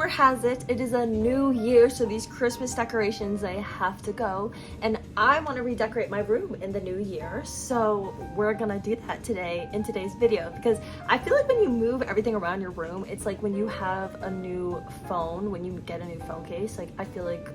rumor has it, it is a new year, so these Christmas decorations, they have to go. And I want to redecorate my room in the new year, so we're gonna do that today in today's video, because I feel like when you move everything around your room, it's like when you have a new phone, when you get a new phone case, like I feel like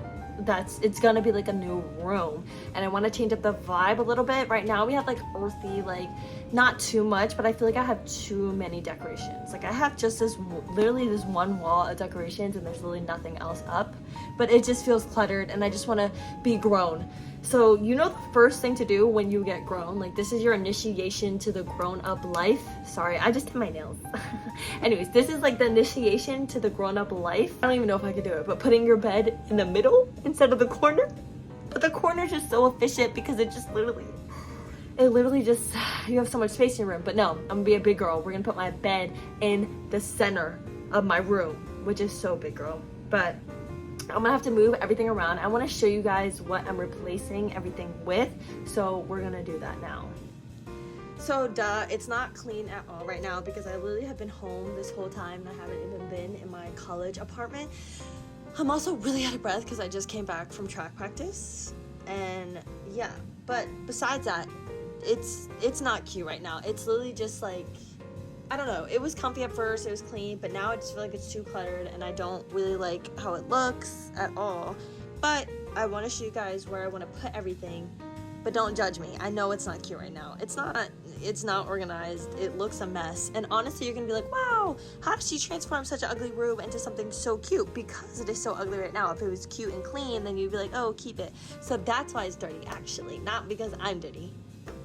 it's gonna be like a new room, and I want to change up the vibe a little bit. Right now we have like earthy, like not too much, but I feel like I have too many decorations. Like I have just literally this one wall of decorations and there's really nothing else up, but it just feels cluttered and I just want to be grown. So you know the first thing to do when you get grown, like this is your initiation to the grown-up life. Sorry, I just did my nails. Anyways, this is like the initiation to the grown-up life. I don't even know if I could do it, but putting your bed in the middle instead of the corner. But the corner is just so efficient because it literally just, you have so much space in your room. But no, I'm gonna be a big girl. We're gonna put my bed in the center of my room, which is so big girl. But I'm gonna have to move everything around. I want to show you guys what I'm replacing everything with, so we're gonna do that now. So it's not clean at all right now because I literally have been home this whole time. I haven't even been in my college apartment. I'm also really out of breath because I just came back from track practice, and yeah, but besides that, it's not cute right now. It's literally just like, I don't know, it was comfy at first, it was clean, but now I just feel like it's too cluttered and I don't really like how it looks at all. But I want to show you guys where I want to put everything, but don't judge me. I know it's not cute right now. It's not organized. It looks a mess. And honestly, you're gonna be like, wow, how did she transform such an ugly room into something so cute? Because it is so ugly right now. If it was cute and clean, then you'd be like, oh, keep it. So that's why it's dirty, actually, not because I'm dirty.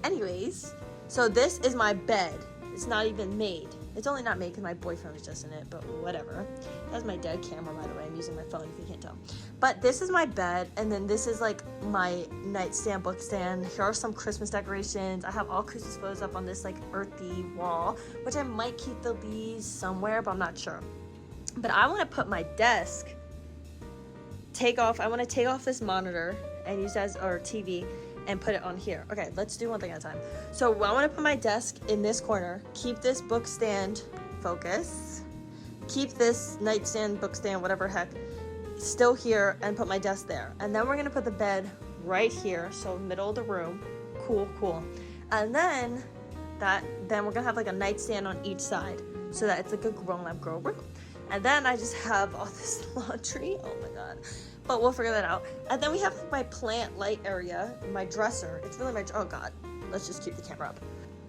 Anyways, so this is my bed. It's not even made. It's only not made because my boyfriend was just in it, but whatever. That's my dead camera, by the way. I'm using my phone if you can't tell. But this is my bed, and then this is like my nightstand, book stand. Here are some Christmas decorations. I have all Christmas photos up on this like earthy wall, which I might keep the leaves somewhere, but I'm not sure. But I want to put my desk, I want to take off this monitor and use as our TV and put it on here. Okay, let's do one thing at a time. So I want to put my desk in this corner, keep this book stand focus, keep this nightstand, book stand, whatever heck, still here, and put my desk there. And then we're gonna put the bed right here, so middle of the room. Cool. And then we're gonna have like a nightstand on each side so that it's like a grown-up girl room. And then I just have all this laundry. Oh my god. But we'll figure that out. And then we have like my plant light area, my dresser. It's really oh god, let's just keep the camera up.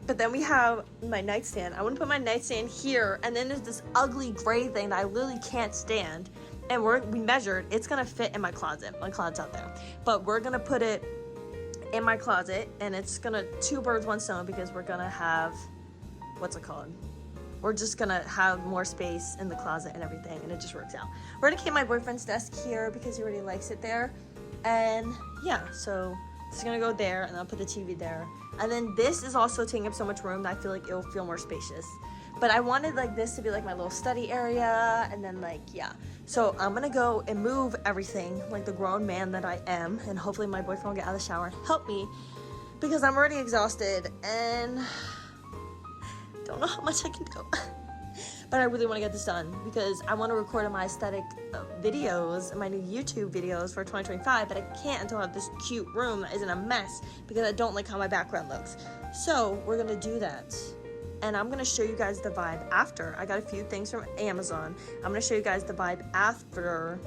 But then we have my nightstand. I want to put my nightstand here, and then there's this ugly gray thing that I literally can't stand. And we measured, it's gonna fit in my closet. My closet's out there. But we're gonna put it in my closet, and it's gonna two birds, one stone, because we're gonna have, what's it called? We're just gonna have more space in the closet and everything, and it just works out. We're gonna keep my boyfriend's desk here because he already likes it there. And yeah, so it's gonna go there, and I'll put the TV there. And then this is also taking up so much room that I feel like it'll feel more spacious. But I wanted like this to be like my little study area, and then like, yeah. So I'm gonna go and move everything like the grown man that I am, and hopefully my boyfriend will get out of the shower and help me because I'm already exhausted and don't know how much I can do. But I really want to get this done because I want to record my aesthetic videos, my new YouTube videos for 2025, but I can't until I have this cute room that isn't a mess because I don't like how my background looks. So we're gonna do that, and I'm gonna show you guys the vibe after. I got a few things from Amazon. I'm gonna show you guys the vibe after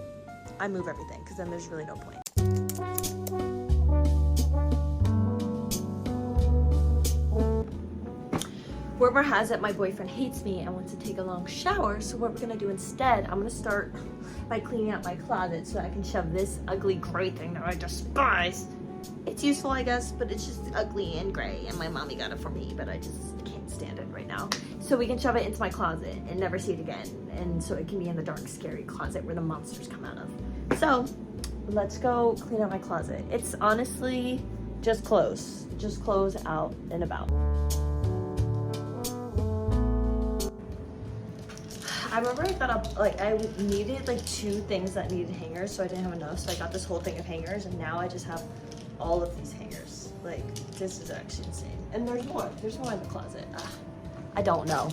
I move everything, because then there's really no point. Rumor has it my boyfriend hates me and wants to take a long shower, so what we're gonna do instead, I'm gonna start by cleaning out my closet so I can shove this ugly gray thing that I despise. It's useful, I guess, but it's just ugly and gray, and my mommy got it for me, but I just can't stand it right now. So we can shove it into my closet and never see it again, and so it can be in the dark, scary closet where the monsters come out of. So let's go clean out my closet. It's honestly just clothes out and about. I remember I thought up, like I needed like 2 things that needed hangers, so I didn't have enough, so I got this whole thing of hangers, and now I just have all of these hangers. Like, this is actually insane. And there's more in the closet. I don't know.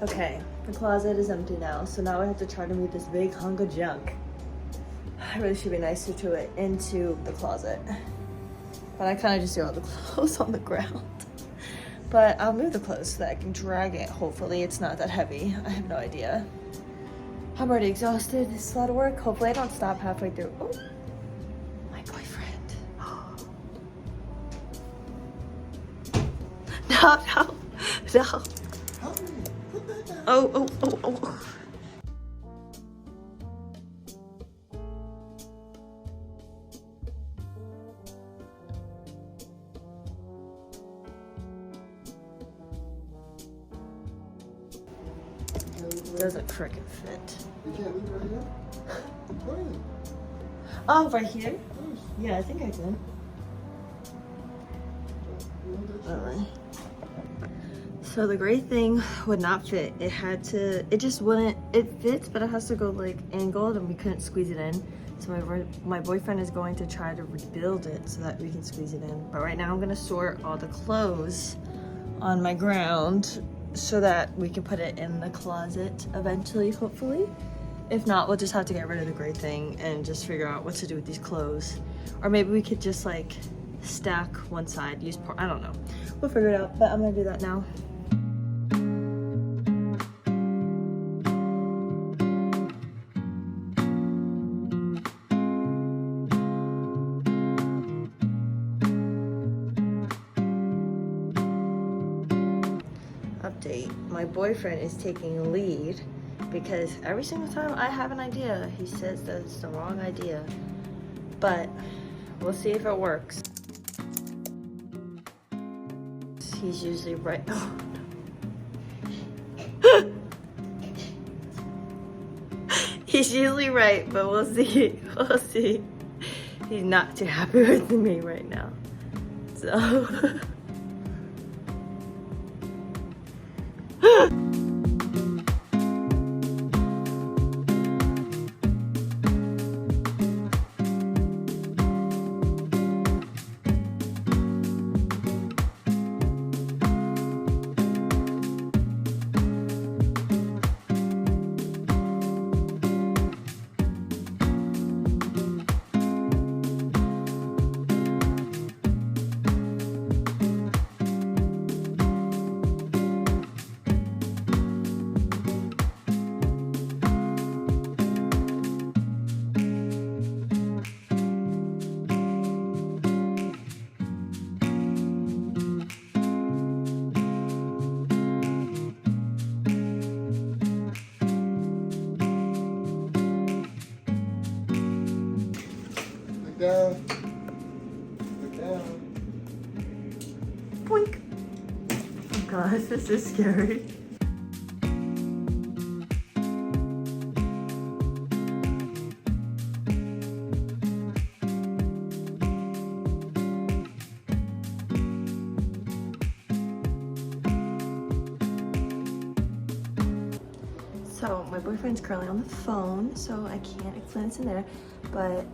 Okay, the closet is empty now, so now I have to try to move this big hunk of junk. I really should be nicer to it into the closet. But I kind of just threw all the clothes on the ground. But I'll move the clothes so that I can drag it. Hopefully it's not that heavy. I have no idea. I'm already exhausted. This is a lot of work. Hopefully I don't stop halfway through. Oh, my boyfriend. No, no, no. Oh. Doesn't frickin' fit. You can't leave right here? Where? Oh, right here? Yeah, I think I can. Alright. So the gray thing would not fit. It just wouldn't, it fits, but it has to go like angled and we couldn't squeeze it in. So my boyfriend is going to try to rebuild it so that we can squeeze it in. But right now I'm gonna sort all the clothes on my ground so that we can put it in the closet eventually, hopefully. If not, we'll just have to get rid of the gray thing and just figure out what to do with these clothes. Or maybe we could just like stack one side, use part, I don't know. We'll figure it out, but I'm gonna do that now. Update, my boyfriend is taking lead because every single time I have an idea, he says that it's the wrong idea. But we'll see if it works. He's usually right. Oh, no. He's usually right, but we'll see. We'll see. He's not too happy with me right now. So down. Look down. boink. Oh gosh, this is scary. So my boyfriend's currently on the phone, so I can't explain this in there, but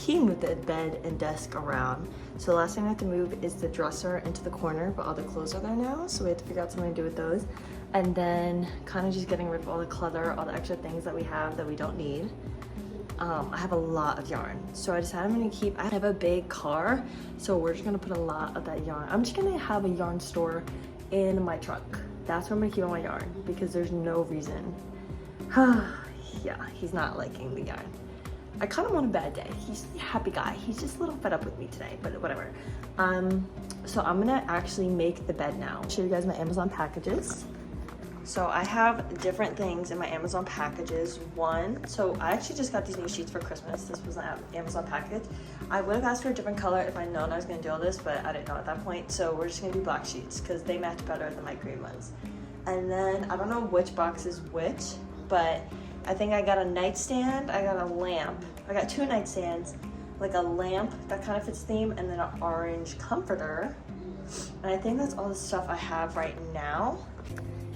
he moved the bed and desk around. So the last thing I have to move is the dresser into the corner, but all the clothes are there now, so we have to figure out something to do with those. And then kind of just getting rid of all the clutter, all the extra things that we have that we don't need. I have a lot of yarn, so I decided I have a big car, so we're just gonna put a lot of that yarn. I'm just gonna have a yarn store in my truck. That's where I'm gonna keep all my yarn because there's no reason. Yeah, he's not liking the yarn. I kind of want a bad day. He's a happy guy. He's just a little fed up with me today, but whatever. So I'm gonna actually make the bed now. I'll show you guys my Amazon packages. So I have different things in my Amazon packages. So I actually just got these new sheets for Christmas. This was an Amazon package. I would have asked for a different color if I'd known I was gonna do all this, but I didn't know at that point. So we're just gonna do black sheets because they match better than my green ones. And then I don't know which box is which, but I think I got a nightstand, I got a lamp. I got two nightstands, like a lamp that kind of fits theme, and then an orange comforter. And I think that's all the stuff I have right now.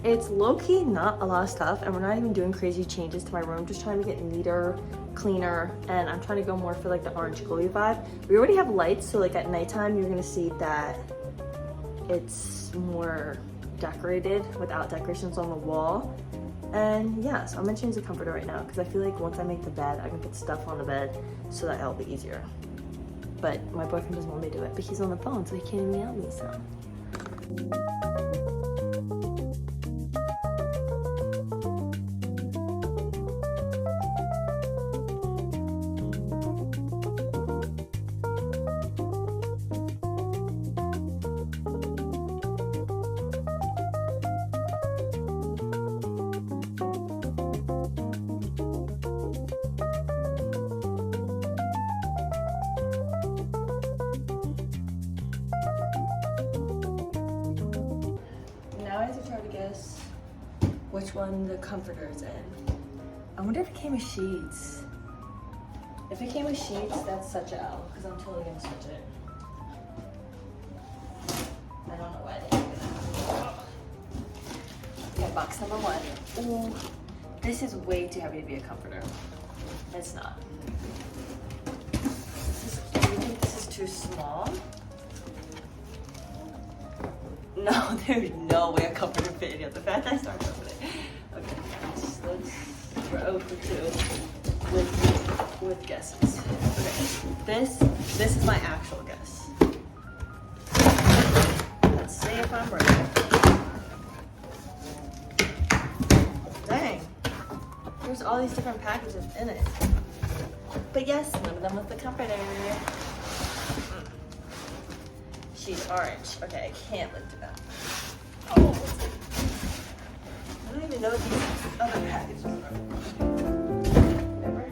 It's low-key not a lot of stuff, and we're not even doing crazy changes to my room, just trying to get neater, cleaner, and I'm trying to go more for like the orange glowy vibe. We already have lights, so like at nighttime, you're gonna see that it's more decorated without decorations on the wall. And yeah, so I'm gonna change the comforter right now because I feel like once I make the bed, I can put stuff on the bed so that it'll be easier. But my boyfriend doesn't want me to do it, but he's on the phone, so he can't even yell at me, so. Now I have to try to guess which one the comforter is in. I wonder if it came with sheets. If it came with sheets, that's such a L, because I'm totally gonna switch it. I don't know why they did that. Okay, box number one. Ooh, this is way too heavy to be a comforter. It's not. Do you think this is too small? No, there's no way a comforter fit any of the fat I started over it. Okay, we're 0 for 2 with guesses. Okay, this is my actual guess. Let's see if I'm right. Dang, there's all these different packages in it. But yes, one of them with the comforter. She's orange. Okay, I can't lift it up. Oh, I don't even know what these other packages are. Remember?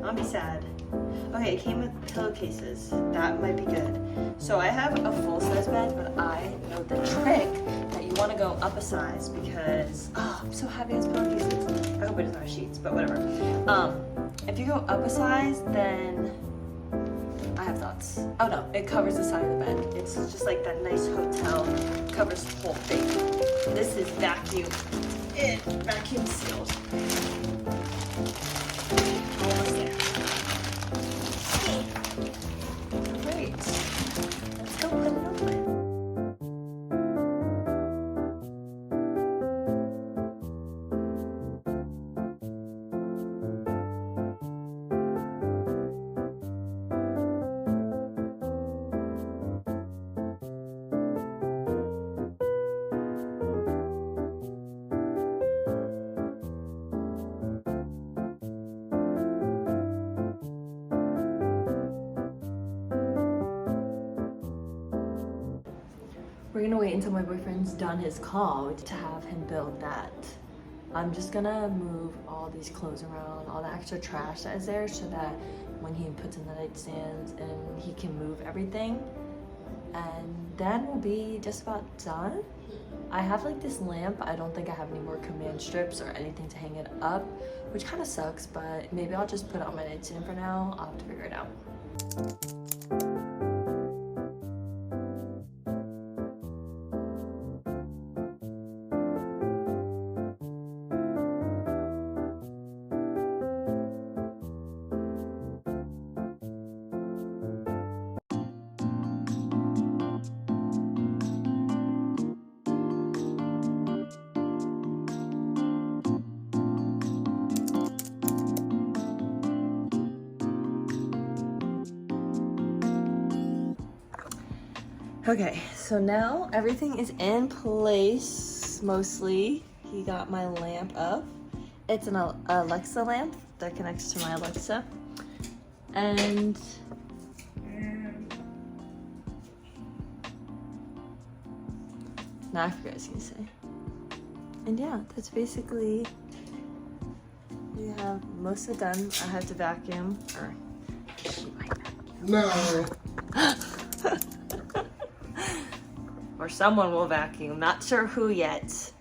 I'll be sad. Okay, it came with pillowcases. That might be good. So I have a full-size bed, but I know the trick that you want to go up a size because I'm so happy it's pillowcases. I hope it doesn't have sheets, but whatever. If you go up a size, then I have thoughts. Oh no, it covers the side of the bed. It's just like that nice hotel, covers the whole thing. This is vacuum sealed. Almost there. Great. Let's go put it on. We're gonna wait until my boyfriend's done his call to have him build that. I'm just gonna move all these clothes around, all the extra trash that is there, so that when he puts in the nightstands and he can move everything. And then we'll be just about done. I have like this lamp. I don't think I have any more command strips or anything to hang it up, which kind of sucks, but maybe I'll just put it on my nightstand for now. I'll have to figure it out. Okay, so now everything is in place, mostly. He got my lamp up. It's an Alexa lamp that connects to my Alexa. And now I forgot what I was gonna say. And yeah, that's basically, we have most of it done. I have to vacuum, or she might vacuum. No. Or someone will vacuum, not sure who yet.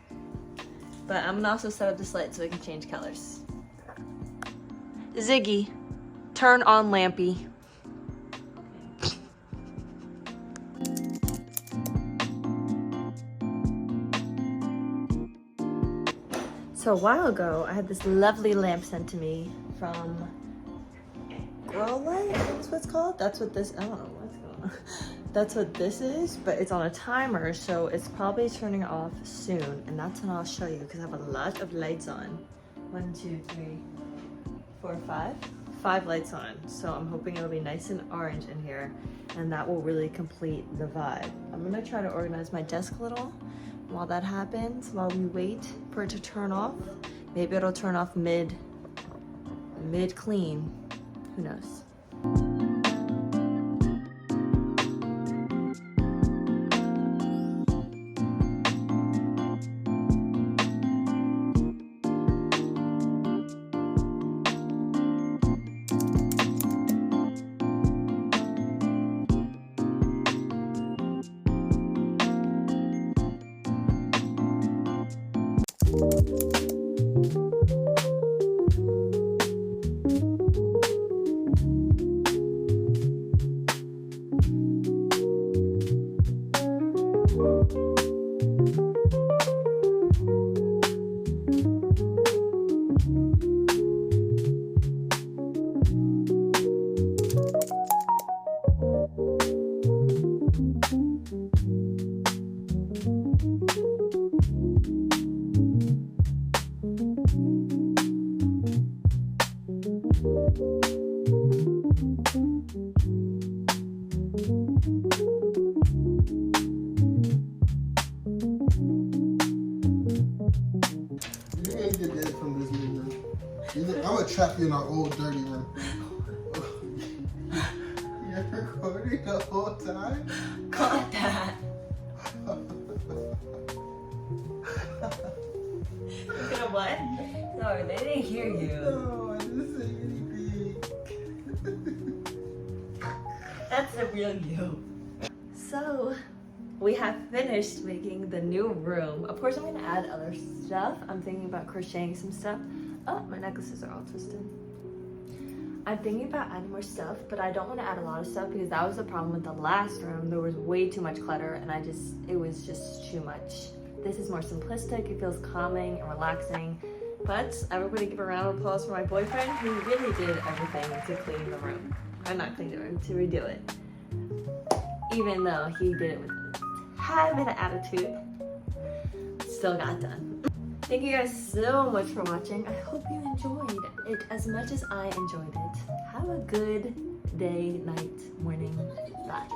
But I'm gonna also set up this light so we can change colors. Ziggy, turn on Lampy. So a while ago, I had this lovely lamp sent to me from Girl Light, I think is what it's called. That's what this, I don't know what's going That's what this is, but it's on a timer, so it's probably turning off soon, and that's when I'll show you because I have a lot of lights on. 1, 2, 3, 4, 5. 5 lights on, so I'm hoping it'll be nice and orange in here, and that will really complete the vibe. I'm gonna try to organize my desk a little while that happens, while we wait for it to turn off. Maybe it'll turn off mid clean, who knows. I'm gonna trap you in our old dirty room. You're recording the whole time? Cut that. You're gonna what? Sorry, they didn't hear you. No, I didn't say anything. That's the real you. So, we have finished making the new room. Of course, I'm gonna add other stuff. I'm thinking about crocheting some stuff. Oh, my necklaces are all twisted. I'm thinking about adding more stuff, but I don't want to add a lot of stuff because that was the problem with the last room. There was way too much clutter and it was just too much. This is more simplistic. It feels calming and relaxing. But everybody give a round of applause for my boyfriend who really did everything to clean the room. Or not clean the room, to redo it. Even though he did it with a tad bit of attitude, still got done. Thank you guys so much for watching. I hope you enjoyed it as much as I enjoyed it. Have a good day, night, morning. Bye.